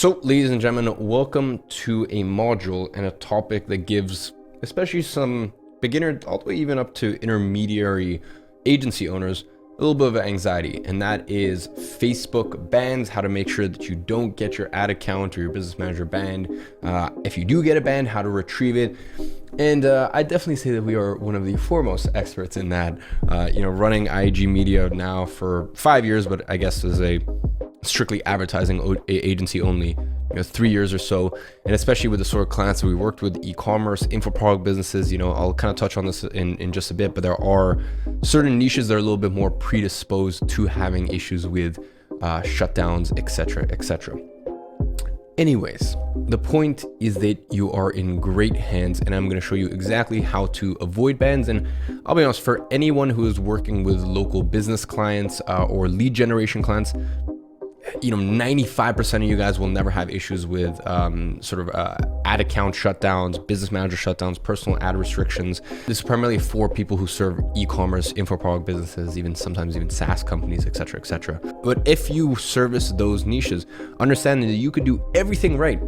So, ladies and gentlemen, welcome to a module and a topic that gives especially some beginner, all the way even up to intermediary agency owners, a little bit of anxiety, and that is Facebook bans, how to make sure that you don't get your ad account or your business manager banned. If you do get it banned, how to retrieve it. And I definitely say that we are one of the foremost experts in that, running IG media now for 5 years, but I guess as a strictly advertising agency only, 3 years or so. And especially with the sort of clients that we worked with, e-commerce, info product businesses, I'll kind of touch on this in just a bit, but there are certain niches that are a little bit more predisposed to having issues with shutdowns, etc. Anyways, the point is that you are in great hands, and I'm going to show you exactly how to avoid bans. And I'll be honest, for anyone who is working with local business clients or lead generation clients, 95% of you guys will never have issues with ad account shutdowns, business manager shutdowns, personal ad restrictions. This is primarily for people who serve e-commerce, info product businesses, sometimes even SaaS companies, etc. But if you service those niches, understand that you could do everything right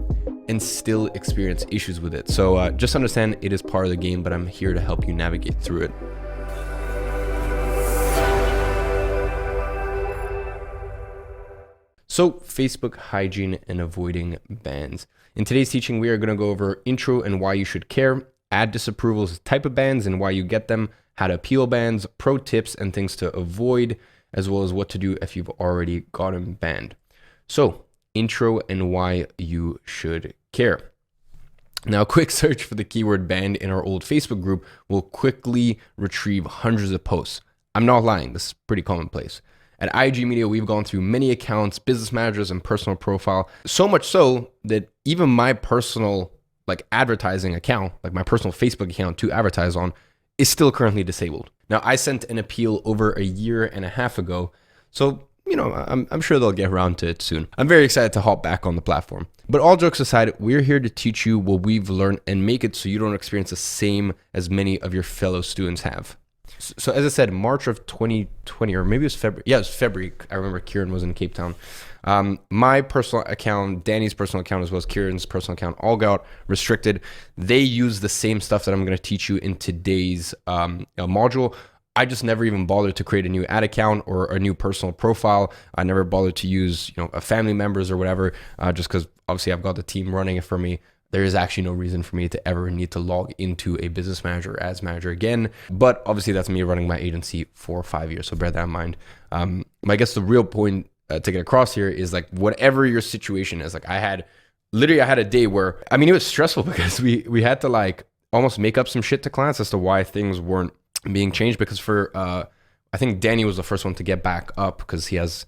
and still experience issues with it. So just understand it is part of the game, but I'm here to help you navigate through it. So, Facebook hygiene and avoiding bans. In today's teaching, we are going to go over intro and why you should care, ad disapprovals, type of bans and why you get them, how to appeal bans, pro tips and things to avoid, as well as what to do if you've already gotten banned. So, intro and why you should care. Now, a quick search for the keyword banned in our old Facebook group will quickly retrieve hundreds of posts. I'm not lying, this is pretty commonplace. At IG Media, we've gone through many accounts, business managers, and personal profile. So much so that even my personal advertising account, like my personal Facebook account to advertise on, is still currently disabled. Now, I sent an appeal over a year and a half ago. So, I'm sure they'll get around to it soon. I'm very excited to hop back on the platform. But all jokes aside, we're here to teach you what we've learned and make it so you don't experience the same as many of your fellow students have. So as I said, March of 2020, or maybe it was February. Yeah, it was February. I remember Kieran was in Cape Town. My personal account, Danny's personal account, as well as Kieran's personal account, all got restricted. They use the same stuff that I'm going to teach you in today's module. I just never even bothered to create a new ad account or a new personal profile. I never bothered to use, a family members or whatever, just because obviously I've got the team running it for me. There is actually no reason for me to ever need to log into a business manager or ads manager again. But obviously that's me running my agency for 5 years. So bear that in mind. I guess the real point to get across here is whatever your situation is, I had a day where, it was stressful because we had to almost make up some shit to clients as to why things weren't being changed. Because I think Danny was the first one to get back up because he has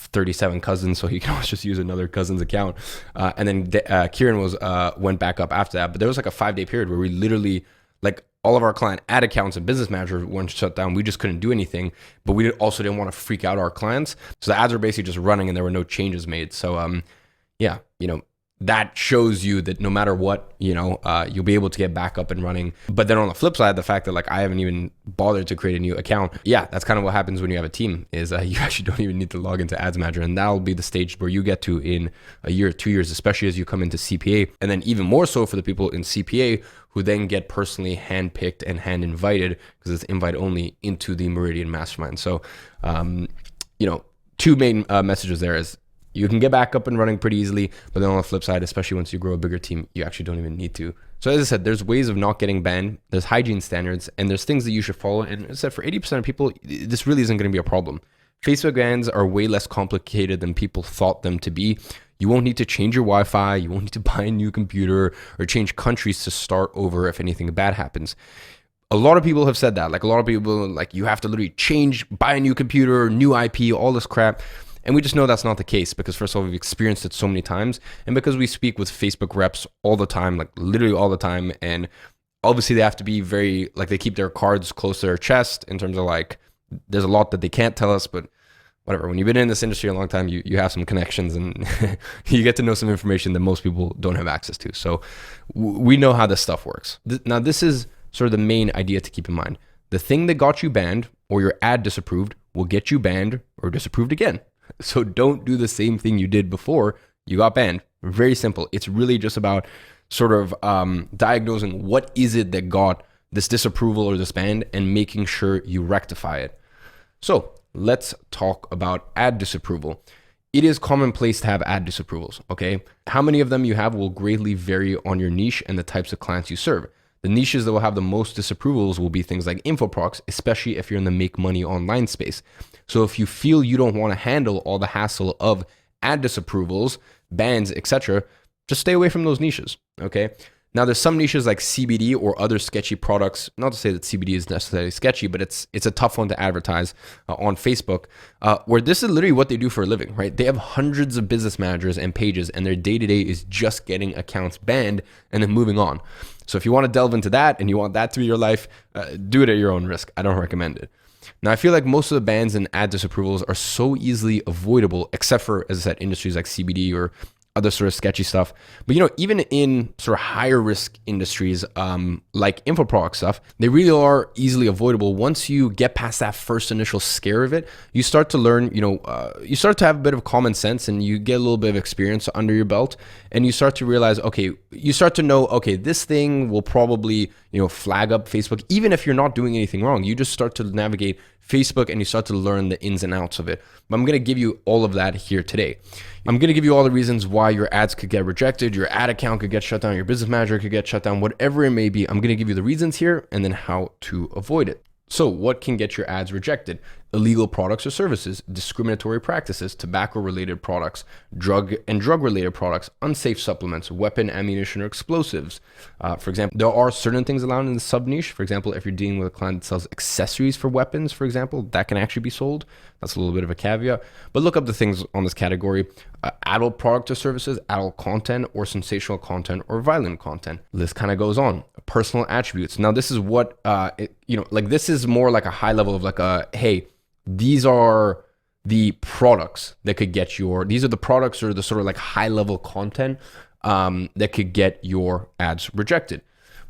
37 cousins, so he can always just use another cousin's account. And then Kieran went back up after that. But there was a 5-day period where we literally, all of our client ad accounts and business manager went shut down. We just couldn't do anything, but we also didn't want to freak out our clients. So the ads were basically just running and there were no changes made. So that shows you that no matter what, you'll be able to get back up and running. But then on the flip side, the fact that I haven't even bothered to create a new account. Yeah, that's kind of what happens when you have a team is you actually don't even need to log into Ads Manager. And that'll be the stage where you get to in a year, 2 years, especially as you come into CPA. And then even more so for the people in CPA who then get personally handpicked and hand invited, because it's invite only, into the Meridian Mastermind. So, two main messages there is, you can get back up and running pretty easily, but then on the flip side, especially once you grow a bigger team, you actually don't even need to. So as I said, there's ways of not getting banned, there's hygiene standards, and there's things that you should follow. And as I said, for 80% of people, this really isn't going to be a problem. Facebook bans are way less complicated than people thought them to be. You won't need to change your Wi-Fi, you won't need to buy a new computer or change countries to start over if anything bad happens. A lot of people have said that. A lot of people, you have to literally buy a new computer, new IP, all this crap. And we just know that's not the case because, first of all, we've experienced it so many times. And because we speak with Facebook reps all the time, literally all the time. And obviously they have to be very, they keep their cards close to their chest in terms of there's a lot that they can't tell us, but whatever. When you've been in this industry a long time, you have some connections and you get to know some information that most people don't have access to. So we know how this stuff works. Now, this is sort of the main idea to keep in mind. The thing that got you banned or your ad disapproved will get you banned or disapproved again. So don't do the same thing you did before you got banned. Very simple. It's really just about sort of diagnosing what is it that got this disapproval or this ban and making sure you rectify it. So let's talk about ad disapproval. It is commonplace to have ad disapprovals, okay? How many of them you have will greatly vary on your niche and the types of clients you serve. The niches that will have the most disapprovals will be things like infoprocs, especially if you're in the make money online space. So if you feel you don't want to handle all the hassle of ad disapprovals, bans, etc., just stay away from those niches, okay? Now, there's some niches like CBD or other sketchy products. Not to say that CBD is necessarily sketchy, but it's a tough one to advertise on Facebook, where this is literally what they do for a living, right? They have hundreds of business managers and pages, and their day-to-day is just getting accounts banned and then moving on. So if you want to delve into that and you want that to be your life, do it at your own risk. I don't recommend it. Now, I feel like most of the bans and ad disapprovals are so easily avoidable, except for, as I said, industries like CBD or other sort of sketchy stuff. But, even in sort of higher risk industries, like infoproduct stuff, they really are easily avoidable. Once you get past that first initial scare of it, you start to learn, you start to have a bit of common sense and you get a little bit of experience under your belt, and you start to realize, okay, you start to know, okay, this thing will probably, flag up Facebook. Even if you're not doing anything wrong, you just start to navigate Facebook and you start to learn the ins and outs of it. But I'm going to give you all of that here today. I'm going to give you all the reasons why your ads could get rejected, your ad account could get shut down, your business manager could get shut down, whatever it may be. I'm going to give you the reasons here and then how to avoid it. So what can get your ads rejected? Illegal products or services, discriminatory practices, tobacco-related products, drug and drug-related products, unsafe supplements, weapon, ammunition, or explosives. For example, there are certain things allowed in the sub-niche. For example, if you're dealing with a client that sells accessories for weapons, for example, that can actually be sold. That's a little bit of a caveat. But look up the things on this category. Adult product or services, adult content, or sensational content, or violent content. List kind of goes on. Personal attributes. Now, this is what, this is more like a high level of like a, hey, these are the products that could get these are the products or the sort of like high level content that could get your ads rejected.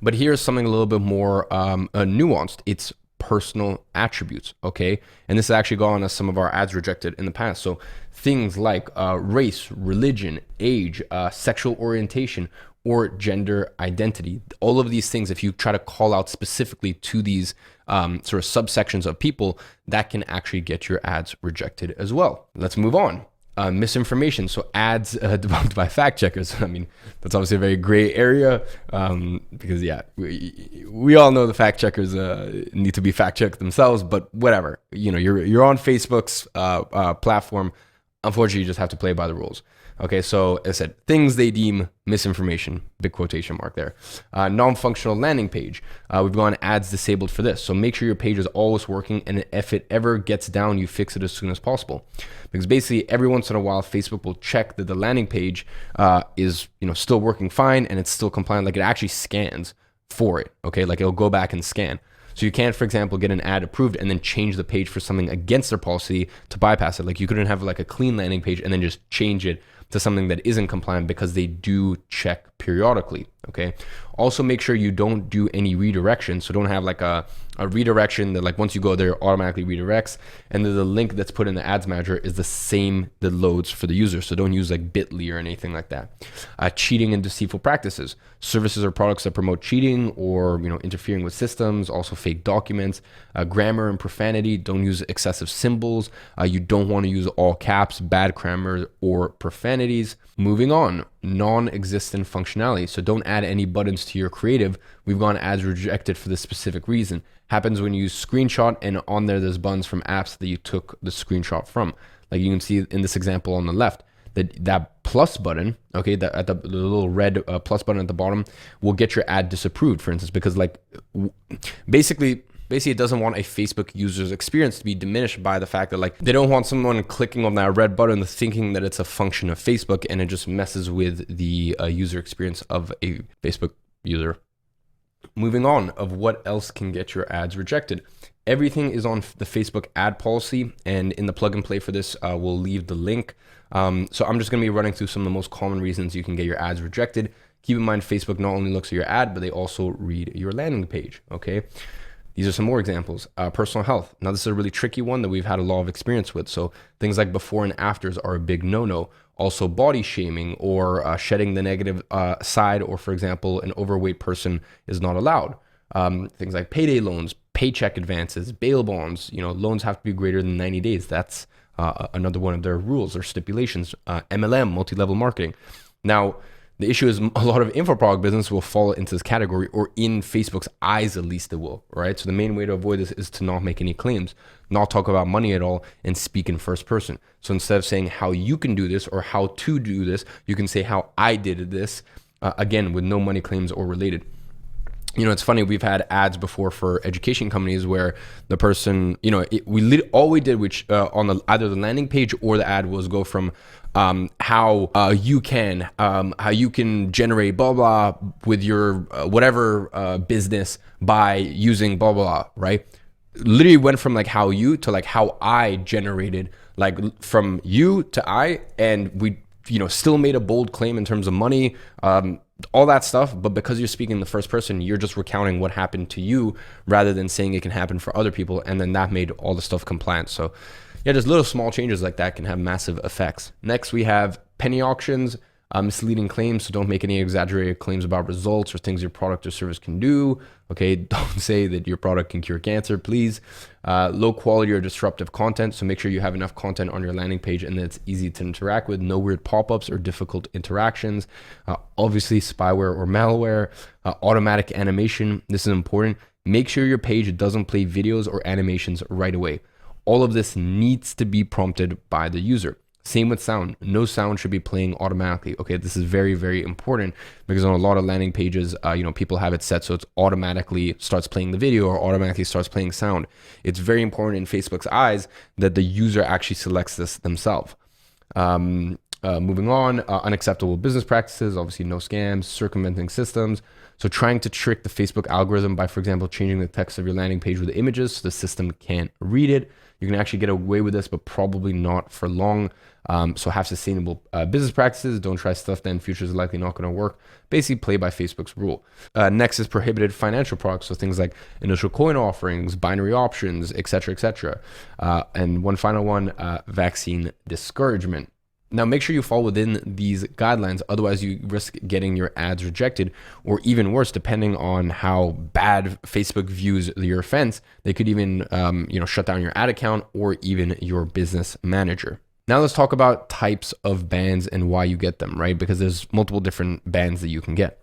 But here's something a little bit more nuanced. It's personal attributes, okay? And this has actually gone as some of our ads rejected in the past. So things like race, religion, age, sexual orientation, or gender identity. All of these things, if you try to call out specifically to these sort of subsections of people, that can actually get your ads rejected as well. Let's move on. Misinformation. So ads debunked by fact checkers. I mean, that's obviously a very gray area because we all know the fact checkers need to be fact checked themselves, but whatever, you're on Facebook's platform. Unfortunately, you just have to play by the rules. Okay, so as I said, things they deem misinformation, big quotation mark there. Non-functional landing page. We've gone ads disabled for this. So make sure your page is always working, and if it ever gets down, you fix it as soon as possible. Because basically every once in a while, Facebook will check that the landing page is still working fine and it's still compliant. Like it actually scans for it, okay? Like it'll go back and scan. So you can't, for example, get an ad approved and then change the page for something against their policy to bypass it. Like you couldn't have like a clean landing page and then just change it to something that isn't compliant, because they do check periodically, okay? Also make sure you don't do any redirection. So don't have like a redirection that like once you go there automatically redirects, and then the link that's put in the ads manager is the same that loads for the user. So don't use like Bitly or anything like that. Cheating and deceitful practices, services or products that promote cheating or interfering with systems, also fake documents, grammar and profanity. Don't use excessive symbols. You don't want to use all caps, bad grammar, or profanities. Moving on, non-existent functionality. So don't add any buttons to your creative. We've gone ads rejected for this specific reason. Happens when you use screenshot and on there's buttons from apps that you took the screenshot from. Like you can see in this example on the left, that plus button, okay, the little red plus button at the bottom will get your ad disapproved, for instance, because like basically it doesn't want a Facebook user's experience to be diminished by the fact that like they don't want someone clicking on that red button thinking that it's a function of Facebook, and it just messes with the user experience of a Facebook user. Moving on, of what else can get your ads rejected. Everything is on the Facebook ad policy, and in the plug and play for this, we'll leave the link. So I'm just going to be running through some of the most common reasons you can get your ads rejected. Keep in mind, Facebook not only looks at your ad, but they also read your landing page, okay? These are some more examples. Personal health. Now, this is a really tricky one that we've had a lot of experience with. So things like before and afters are a big no-no. Also body shaming or shedding the negative side, or for example, an overweight person is not allowed. Things like payday loans, paycheck advances, bail bonds, loans have to be greater than 90 days. That's another one of their rules or stipulations. MLM, multi-level marketing. Now, the issue is a lot of info product business will fall into this category, or in Facebook's eyes, at least it will, right? So the main way to avoid this is to not make any claims, not talk about money at all, and speak in first person. So instead of saying how you can do this or how to do this, you can say how I did this, again, with no money claims or related. It's funny, we've had ads before for education companies where the person, all we did, which on either the landing page or the ad, was go from how you can generate blah blah with your whatever business by using blah blah, right? Literally went from like how you to like how I generated, like from you to I, and we still made a bold claim in terms of money, all that stuff. But because you're speaking in the first person, you're just recounting what happened to you rather than saying it can happen for other people. And then that made all the stuff compliant. So yeah, just little small changes like that can have massive effects. Next, we have penny auctions, misleading claims. So don't make any exaggerated claims about results or things your product or service can do. Okay, don't say that your product can cure cancer, please. Low quality or disruptive content. So make sure you have enough content on your landing page and that it's easy to interact with. No weird pop-ups or difficult interactions. Obviously, spyware or malware. Automatic animation. This is important. Make sure your page doesn't play videos or animations right away. All of this needs to be prompted by the user. Same with sound. No sound should be playing automatically. Okay, this is very, very important because on a lot of landing pages, people have it set so it's automatically starts playing the video or automatically starts playing sound. It's very important in Facebook's eyes that the user actually selects this themselves. Moving on, unacceptable business practices, obviously no scams, circumventing systems. So trying to trick the Facebook algorithm by, for example, changing the text of your landing page with images so the system can't read it. You can actually get away with this, but probably not for long. So have sustainable business practices. Don't try stuff that in future is likely not going to work. Basically play by Facebook's rule. Next is prohibited financial products. So things like initial coin offerings, binary options, etc., etc. And one final one, vaccine discouragement. Now, make sure you fall within these guidelines. Otherwise, you risk getting your ads rejected, or even worse, depending on how bad Facebook views your offense, they could even shut down your ad account or even your business manager. Now let's talk about types of bans and why you get them, right? Because there's multiple different bans that you can get.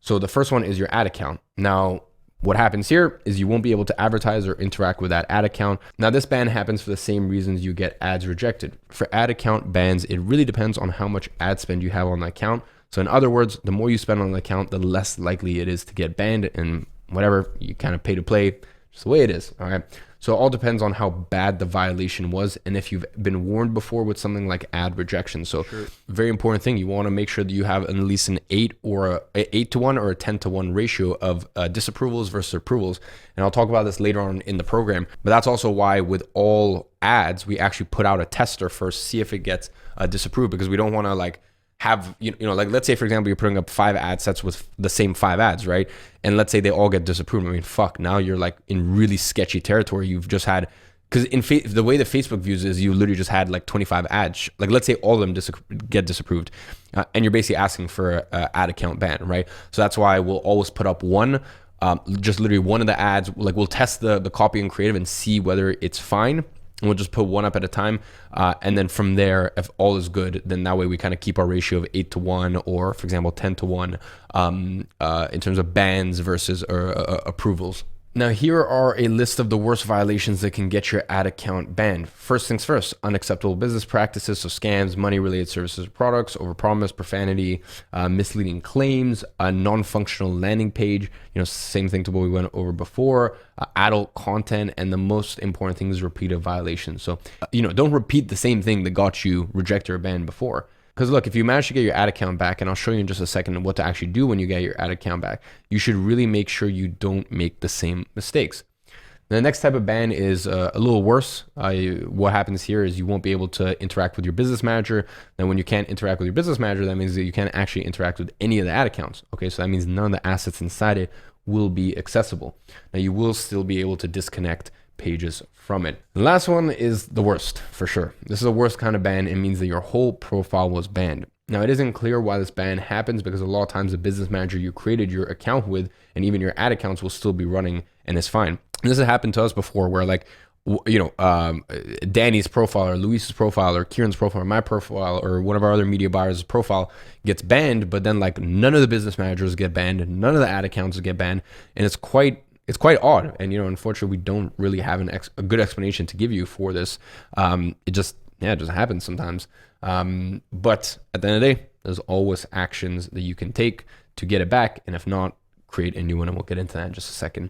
So the first one is your ad account. Now, what happens here is you won't be able to advertise or interact with that ad account. Now, this ban happens for the same reasons you get ads rejected. For ad account bans, it really depends on how much ad spend you have on the account. So in other words, the more you spend on the account, the less likely it is to get banned, and whatever, you kind of pay to play, just the way it is, all right? So it all depends on how bad the violation was and if you've been warned before with something like ad rejection. So very important thing, you want to make sure that you have at least an 8 to 1 or a 10 to 1 ratio of disapprovals versus approvals. And I'll talk about this later on in the program, but that's also why with all ads, we actually put out a tester first, see if it gets disapproved, because we don't want to like have, like let's say, for example, you're putting up 5 ad sets with the same 5 ads, right? And let's say they all get disapproved. I mean, fuck, now you're like in really sketchy territory. You've just had, because the way that Facebook views is you literally just had like 25 ads. Like let's say all of them get disapproved, and you're basically asking for an ad account ban, right? So that's why we'll always put up one, just literally one of the ads. Like we'll test the copy and creative and see whether it's fine. And we'll just put one up at a time. And then from there, if all is good, then that way we kind of keep our ratio of 8 to 1, or for example, 10 to 1 in terms of bans versus approvals. Now, here are a list of the worst violations that can get your ad account banned. First things first, unacceptable business practices, so scams, money-related services or products, overpromise, profanity, misleading claims, a non-functional landing page, same thing to what we went over before, adult content, and the most important thing is repeated violations. So, don't repeat the same thing that got you rejected or banned before. Because look, if you manage to get your ad account back, and I'll show you in just a second what to actually do when you get your ad account back, you should really make sure you don't make the same mistakes. The next type of ban is a little worse. What happens here is you won't be able to interact with your business manager. Then when you can't interact with your business manager, that means that you can't actually interact with any of the ad accounts. Okay, so that means none of the assets inside it will be accessible. Now you will still be able to disconnect pages from it. The last one is the worst for sure. This is the worst kind of ban. It means that your whole profile was banned. Now, it isn't clear why this ban happens because a lot of times the business manager you created your account with and even your ad accounts will still be running and it's fine. And this has happened to us before where like, Danny's profile or Luis's profile or Kieran's profile or my profile or one of our other media buyers' profile gets banned, but then like none of the business managers get banned, none of the ad accounts get banned, and it's quite odd. And unfortunately, we don't really have a good explanation to give you for this. It just happens sometimes. But at the end of the day, there's always actions that you can take to get it back, and if not, create a new one, and we'll get into that in just a second.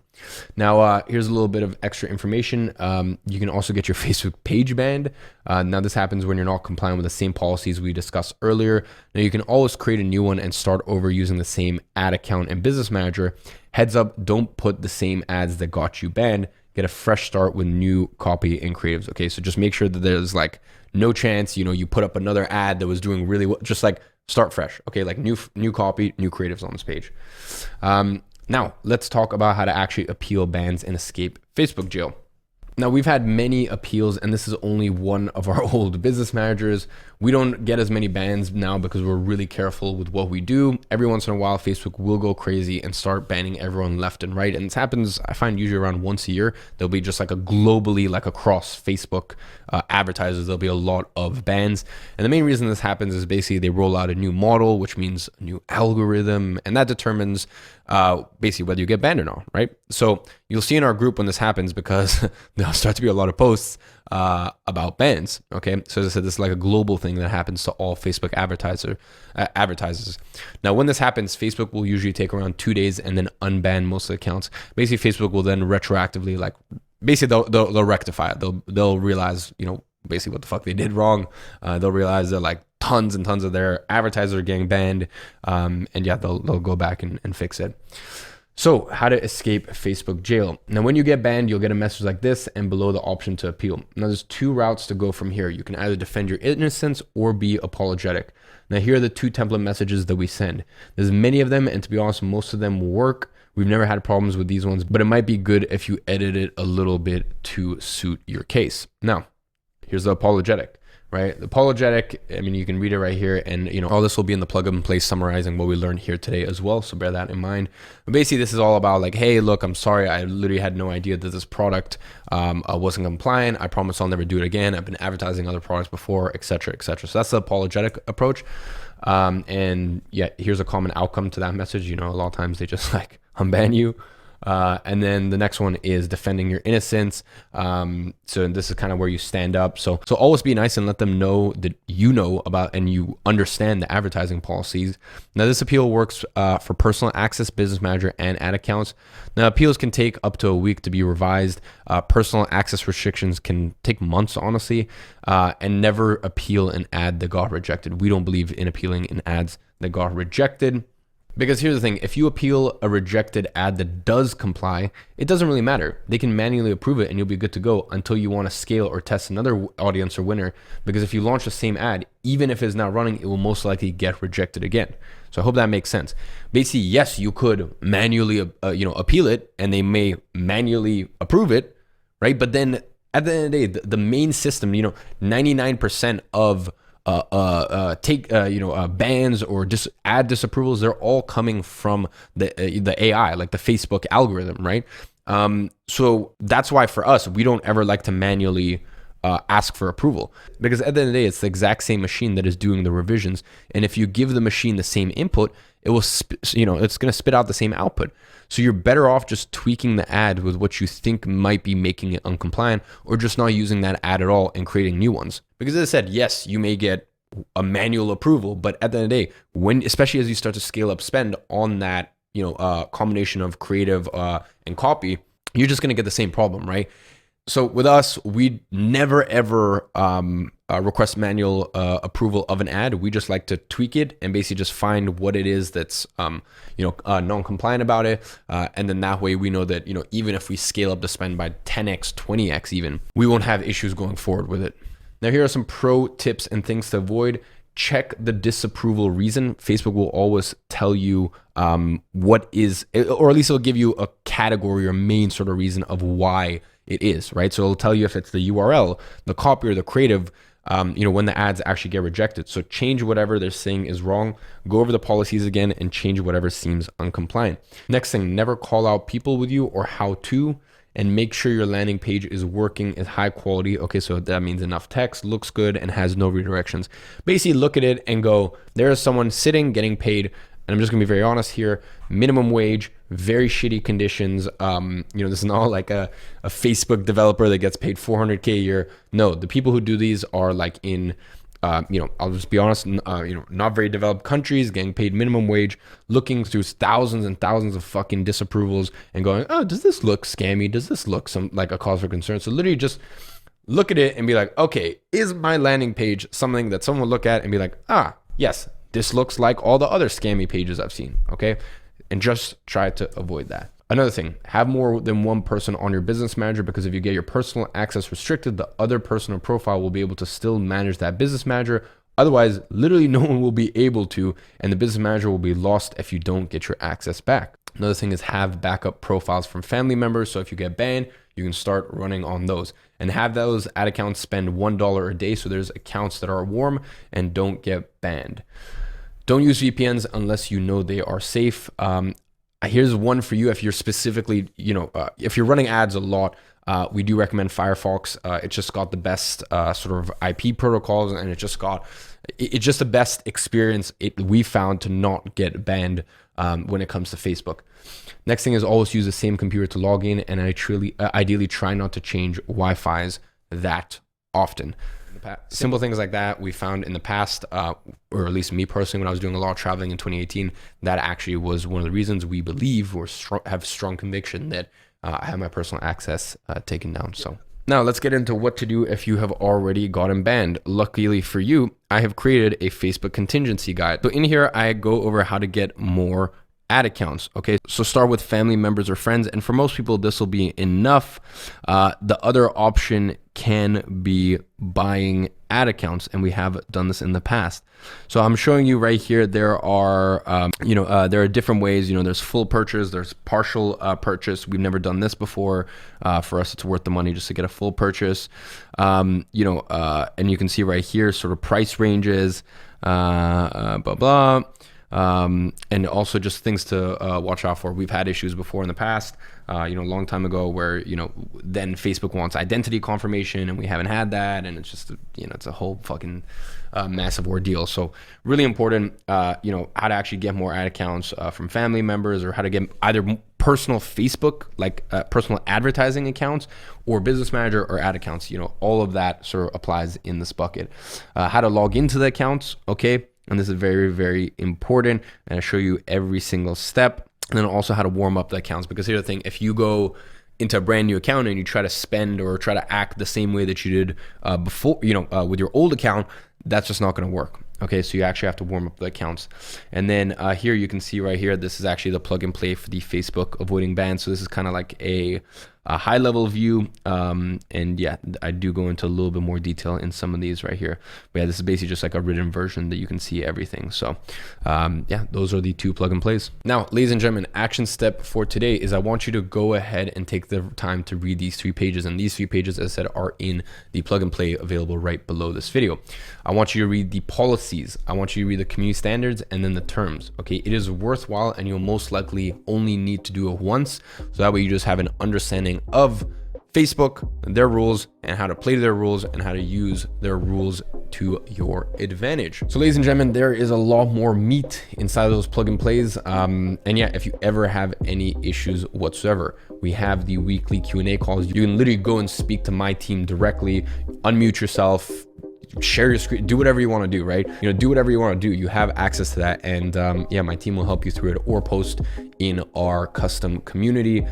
Now, here's a little bit of extra information. You can also get your Facebook page banned. Now, this happens when you're not complying with the same policies we discussed earlier. Now, you can always create a new one and start over using the same ad account and business manager. Heads up, don't put the same ads that got you banned. Get a fresh start with new copy and creatives. Okay, so just make sure that there's like no chance, you put up another ad that was doing really well. Just like start fresh. Okay, like new copy, new creatives on this page. Now, let's talk about how to actually appeal bans and escape Facebook jail. Now, we've had many appeals, and this is only one of our old business managers. We don't get as many bans now because we're really careful with what we do. Every once in a while, Facebook will go crazy and start banning everyone left and right. And this happens, I find, usually around once a year. There'll be just like a globally, like across Facebook advertisers, there'll be a lot of bans. And the main reason this happens is basically they roll out a new model, which means a new algorithm, and that determines basically whether you get banned or not, right? So you'll see in our group when this happens because there'll start to be a lot of posts about bans, okay? So as I said, this is like a global thing that happens to all Facebook advertisers. Now, when this happens, Facebook will usually take around 2 days and then unban most of the accounts. Basically, Facebook will then retroactively, like, basically they'll rectify it. They'll realize, basically what the fuck they did wrong. They'll realize that like tons and tons of their advertisers are getting banned. And yeah, they'll go back and fix it. So how to escape Facebook jail. Now, when you get banned, you'll get a message like this and below the option to appeal. Now, there's 2 routes to go from here. You can either defend your innocence or be apologetic. Now, here are the 2 template messages that we send. There's many of them, and to be honest, most of them work. We've never had problems with these ones, but it might be good if you edit it a little bit to suit your case. Now, here's the apologetic. Right? The apologetic, I mean, you can read it right here, and all this will be in the plug and play summarizing what we learned here today as well, so bear that in mind. But basically, this is all about like, hey, look, I'm sorry, I literally had no idea that this product wasn't compliant. I promise I'll never do it again. I've been advertising other products before, etc., etc. So that's the apologetic approach. And yeah, here's a common outcome to that message. A lot of times they just like unban you. And then the next one is defending your innocence. So this is kind of where you stand up. So always be nice and let them know that you know about and you understand the advertising policies. Now, this appeal works for personal access, business manager, and ad accounts. Now, appeals can take up to a week to be revised. Personal access restrictions can take months, honestly, and never appeal an ad that got rejected. We don't believe in appealing in ads that got rejected. Because here's the thing, if you appeal a rejected ad that does comply, it doesn't really matter. They can manually approve it and you'll be good to go until you want to scale or test another audience or winner. Because if you launch the same ad, even if it's not running, it will most likely get rejected again. So I hope that makes sense. Basically, yes, you could manually appeal it and they may manually approve it, right? But then at the end of the day, the main system, 99% of bans or ad disapprovals, they're all coming from the AI, like the Facebook algorithm, right? So that's why for us, we don't ever like to manually ask for approval, because at the end of the day, it's the exact same machine that is doing the revisions. And if you give the machine the same input, it will, it's going to spit out the same output. So you're better off just tweaking the ad with what you think might be making it uncompliant, or just not using that ad at all and creating new ones. Because as I said, yes, you may get a manual approval, but at the end of the day, especially as you start to scale up spend on that, combination of creative and copy, you're just going to get the same problem, right? So with us, we never ever request manual approval of an ad. We just like to tweak it and basically just find what it is that's non-compliant about it, and then that way we know that even if we scale up the spend by 10x, 20x even, we won't have issues going forward with it. Now, here are some pro tips and things to avoid. Check the disapproval reason. Facebook will always tell you what is, or at least it'll give you a category or main sort of reason of why it is, right? So it'll tell you if it's the URL, the copy, or the creative, when the ads actually get rejected. So change whatever they're saying is wrong, go over the policies again, and change whatever seems uncompliant. Next thing, never call out people with you or how to, and make sure your landing page is working, is high quality. Okay, so that means enough text, looks good, and has no redirections. Basically look at it and go, there's someone sitting getting paid, and I'm just gonna be very honest here, minimum wage, very shitty conditions. This is not like a Facebook developer that gets paid 400K a year. No, the people who do these are like in, I'll just be honest, not very developed countries, getting paid minimum wage, looking through thousands and thousands of fucking disapprovals and going, oh, does this look scammy? Does this look like a cause for concern? So literally just look at it and be like, okay, is my landing page something that someone will look at and be like, yes, this looks like all the other scammy pages I've seen, okay? And just try to avoid that. Another thing, have more than one person on your business manager, because if you get your personal access restricted, the other personal profile will be able to still manage that business manager. Otherwise, literally no one will be able to, and the business manager will be lost if you don't get your access back. Another thing is have backup profiles from family members. So if you get banned, you can start running on those, and have those ad accounts spend $1 a day. So there's accounts that are warm and don't get banned. Don't use VPNs unless you know they are safe. Here's one for you if you're specifically, if you're running ads a lot, we do recommend Firefox. It's just got the best sort of IP protocols, and it's just the best experience we found to not get banned when it comes to Facebook. Next thing is always use the same computer to log in, and ideally try not to change Wi-Fi's that often. Simple things like that we found in the past, or at least me personally, when I was doing a lot of traveling in 2018, that actually was one of the reasons we believe or have strong conviction that I have my personal access taken down. So now let's get into what to do if you have already gotten banned. Luckily for you, I have created a Facebook contingency guide. So in here, I go over how to get more ad accounts. Okay, so start with family members or friends, and for most people this will be enough. The other option can be buying ad accounts, and we have done this in the past. So I'm showing you right here, there are there are different ways. There's full purchase, there's partial purchase. We've never done this before. For us, it's worth the money just to get a full purchase. And you can see right here sort of price ranges, blah blah. And also just things to watch out for. We've had issues before in the past, a long time ago, where then Facebook wants identity confirmation, and we haven't had that, and it's just it's a whole fucking massive ordeal. So really important, how to actually get more ad accounts from family members, or how to get either personal Facebook, like personal advertising accounts, or business manager or ad accounts. All of that sort of applies in this bucket. How to log into the accounts, okay? And this is very, very important. And I show you every single step. And then also how to warm up the accounts. Because here's the thing, if you go into a brand new account and you try to spend or try to act the same way that you did before, with your old account, that's just not going to work. Okay, so you actually have to warm up the accounts. And then here you can see right here, this is actually the plug and play for the Facebook avoiding bans. So this is kind of like a high level view. And yeah, I do go into a little bit more detail in some of these right here. But yeah, this is basically just like a written version that you can see everything. So yeah, those are the two plug and plays. Now, ladies and gentlemen, action step for today is I want you to go ahead and take the time to read these 3 pages. And these 3 pages, as I said, are in the plug and play available right below this video. I want you to read the policies. I want you to read the community standards and then the terms. Okay, it is worthwhile, and you'll most likely only need to do it once. So that way you just have an understanding of Facebook, their rules, and how to play to their rules, and how to use their rules to your advantage. So ladies and gentlemen, there is a lot more meat inside of those plug and plays. And yeah, if you ever have any issues whatsoever, we have the weekly Q&A calls. You can literally go and speak to my team directly, unmute yourself, share your screen, do whatever you want to do, right? Do whatever you want to do. You have access to that. And yeah, my team will help you through it, or post in our custom community.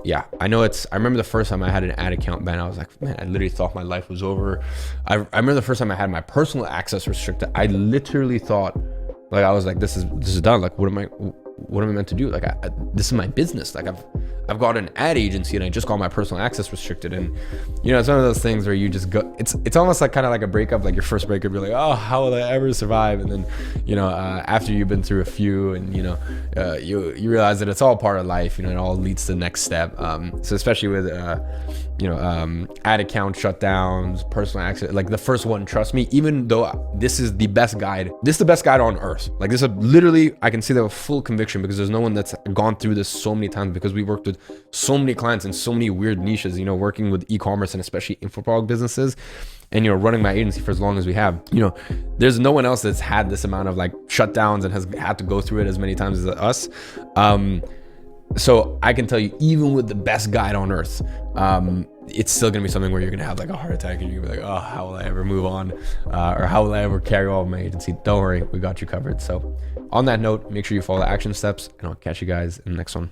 Yeah, I remember the first time I had an ad account ban, I was like, man, I literally thought my life was over. I remember the first time I had my personal access restricted, I literally thought, like, I was like, this is done. Like, what am I meant to do? Like, this is my business. Like, I've got an ad agency and I just got my personal access restricted. And you know, it's one of those things where you just go, it's almost like kind of like a breakup, like your first breakup, you're like, oh, how will I ever survive? And then, you know, after you've been through a few and, you know, you realize that it's all part of life, you know, it all leads to the next step. So especially with, you know, ad account shutdowns, personal access, like the first one, trust me, even though this is the best guide, on earth. Like this is literally, I can say that with full conviction because there's no one that's gone through this so many times, because we worked with so many clients in so many weird niches, you know, working with e-commerce and especially info product businesses, and, you know, running my agency for as long as we have, you know, there's no one else that's had this amount of like shutdowns and has had to go through it as many times as us. So I can tell you, even with the best guide on earth, it's still gonna be something where you're gonna have like a heart attack and you're gonna be like, oh, how will I ever move on? Or how will I ever carry on my agency? Don't worry, we got you covered. So on that note, make sure you follow the action steps, and I'll catch you guys in the next one.